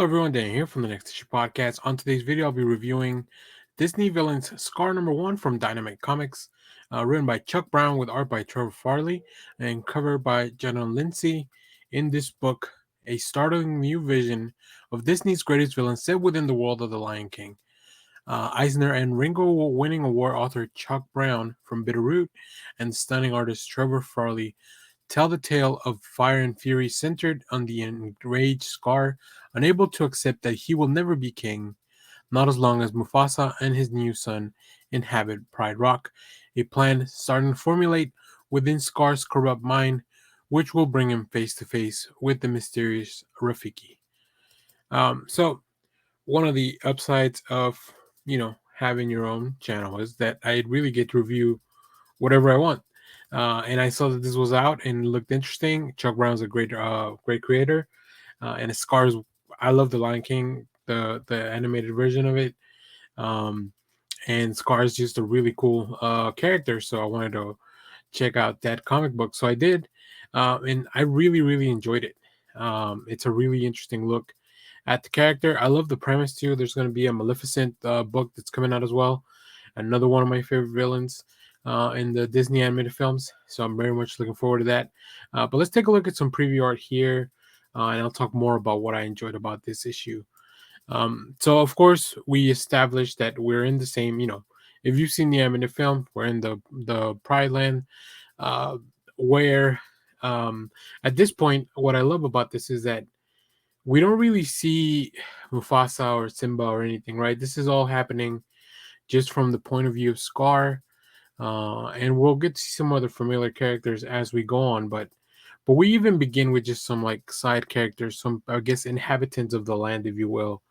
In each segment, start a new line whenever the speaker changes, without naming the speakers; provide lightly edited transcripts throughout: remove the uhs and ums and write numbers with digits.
everyone, Dan here from the Next Issue Podcast. On today's video, I'll be reviewing Disney Villains Scar #1 from Dynamite Comics, written by Chuck Brown with art by Trevor Fraley and cover by Jenna Lindsay. In this book, a startling new vision of Disney's greatest villain set within the world of the Lion King. Eisner and Ringo Award-winning author Chuck Brown from Bitterroot and stunning artist Trevor Fraley tell the tale of fire and fury centered on the enraged Scar, unable to accept that he will never be king, not as long as Mufasa and his new son inhabit Pride Rock, a plan starting to formulate within Scar's corrupt mind, which will bring him face to face with the mysterious Rafiki. So one of the upsides of having your own channel is that I really get to review whatever I want. And I saw that this was out and it looked interesting. Chuck Brown's a great creator, and it scars. I love the Lion King, the animated version of it, and Scar is just a really cool character. So I wanted to check out that comic book. So I did, and I really enjoyed it. It's a really interesting look at the character. I love the premise too. There's going to be a Maleficent book that's coming out as well. Another one of my favorite villains in the Disney animated films. So I'm very much looking forward to that. But let's take a look at some preview art here, and I'll talk more about what I enjoyed about this issue. So of course we established that we're in the same. If you've seen the animated film, we're in the Pride Land, where at this point, what I love about this is that we don't really see Mufasa or Simba or anything, right? This is all happening just from the point of view of Scar. And we'll get to see some other familiar characters as we go on, but we even begin with just some like side characters, some I guess inhabitants of the land, if you will.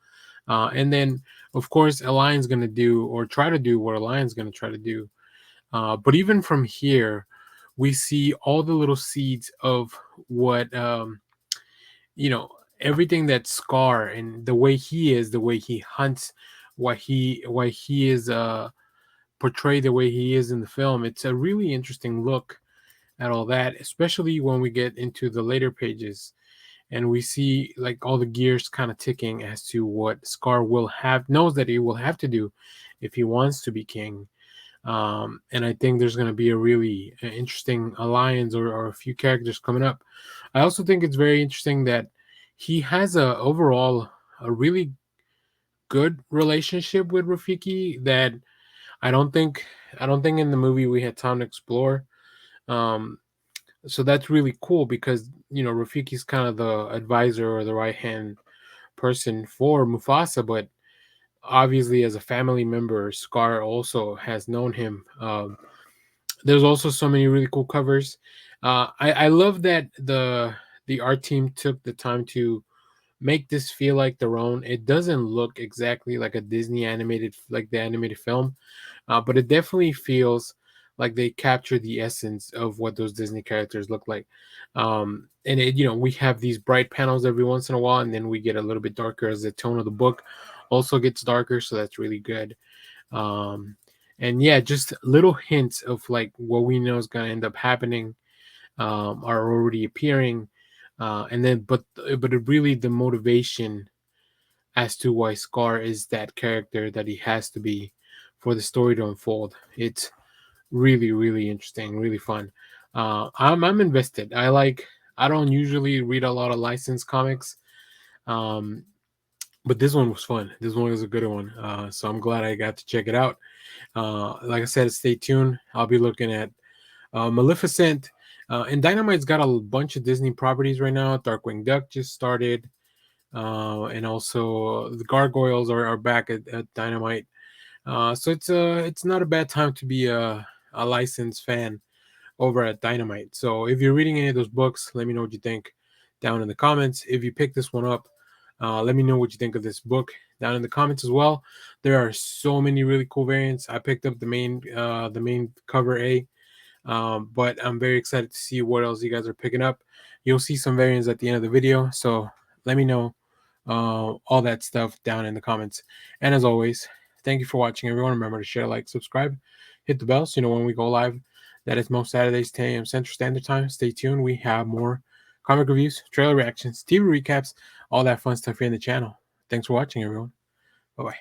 And then of course a lion's gonna do or try to do what a lion's gonna try to do. But even from here, we see all the little seeds of what everything that Scar and the way he is, the way he hunts, why he is portrayed the way he is in the film. It's a really interesting look at all that, especially when we get into the later pages and we see like all the gears kind of ticking as to what Scar knows that he will have to do if he wants to be king. And I think there's going to be a really interesting alliance or a few characters coming up. I also think it's very interesting that he has a really good relationship with Rafiki that I don't think in the movie we had time to explore. Um, so that's really cool because Rafiki's kind of the advisor or the right hand person for Mufasa, but obviously as a family member, Scar also has known him. There's also so many really cool covers. I love that the art team took the time to make this feel like their own. It doesn't look exactly like a Disney animated like the animated film, but it definitely feels like they captured the essence of what those Disney characters look like. And we have these bright panels every once in a while, and then we get a little bit darker as the tone of the book also gets darker. So that's really good. And yeah, just little hints of like what we know is going to end up happening are already appearing. And then, but really the motivation as to why Scar is that character that he has to be for the story to unfold. It's really interesting, really fun. I'm invested. I don't usually read a lot of licensed comics, um, but this one was fun. This one was a good one. So I'm glad I got to check it out. Like I said, stay tuned. I'll be looking at Maleficent. And Dynamite's got a bunch of Disney properties right now. Darkwing Duck just started. And also the Gargoyles are back at Dynamite. So it's not a bad time to be a licensed fan over at Dynamite. So if you're reading any of those books, let me know what you think down in the comments. If you pick this one up, let me know what you think of this book down in the comments as well. There are so many really cool variants. I picked up the main cover A, but I'm very excited to see what else you guys are picking up. You'll see some variants at the end of the video, so let me know all that stuff down in the comments. And as always, thank you for watching, everyone. Remember to share, like, subscribe, hit the bell so you know when we go live. That is most Saturdays, 10 a.m. Central Standard Time. Stay tuned. We have more comic reviews, trailer reactions, TV recaps, all that fun stuff here in the channel. Thanks for watching, everyone. Bye bye.